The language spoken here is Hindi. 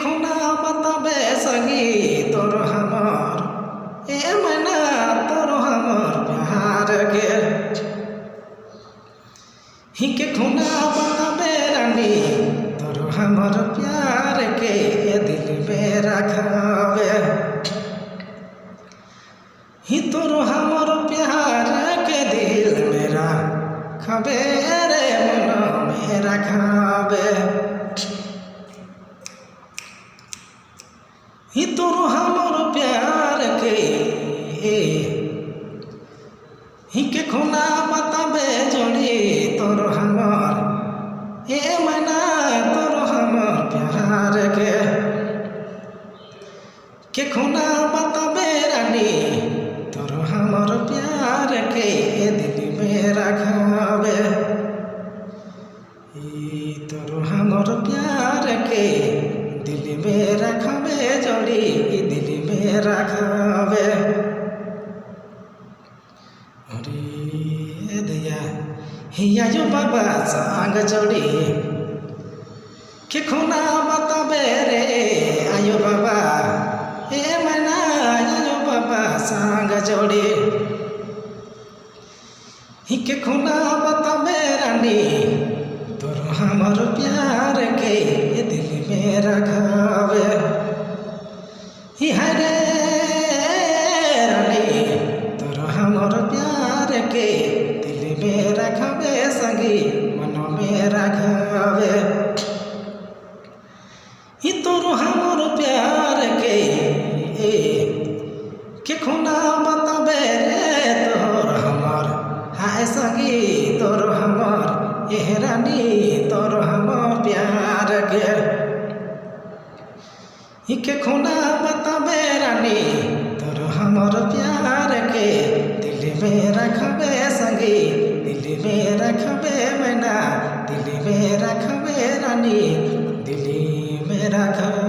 खुना बताबे सगी तोर हमर ए मैना तोर हमर प्यार के के खुना बताबे रानी तोर हमर प्यार के दिल में रखावे तोर हमर प्यार के दिल में रखावे रे मन में रखावे तोर हमर प्यार के खुना बताबे जोड़ी तोर हमर ए मैना तोर हमर प्यार के खुना बताबे रानी तोर हमर प्यार के दिल में रखावे तोर हमर प्यार के दिल में रखावे जोड़ी दिल में रखावे अरे दया हिया जो बाबा संग जोड़ी के खुना बताबे रे आयो बाबा ए मैना आयो बाबा संग जोड़ी के खुना बताबे रानी तोर हमर प्यार के दिल में रखावे हरे रानी तोर हमर प्यार के दिल में रखावे संगी मन में रखावे तोर हमर प्यार के खुना बताबे रे तोर हमर हाय संगी तोर हमर ए रानी तोर हमर प्यार के खुना बताबे रानी तोर हमर प्यार के दिल में रखबे संगी दिल में रखबे मैना दिल में रखबे रानी दिल में रखबे।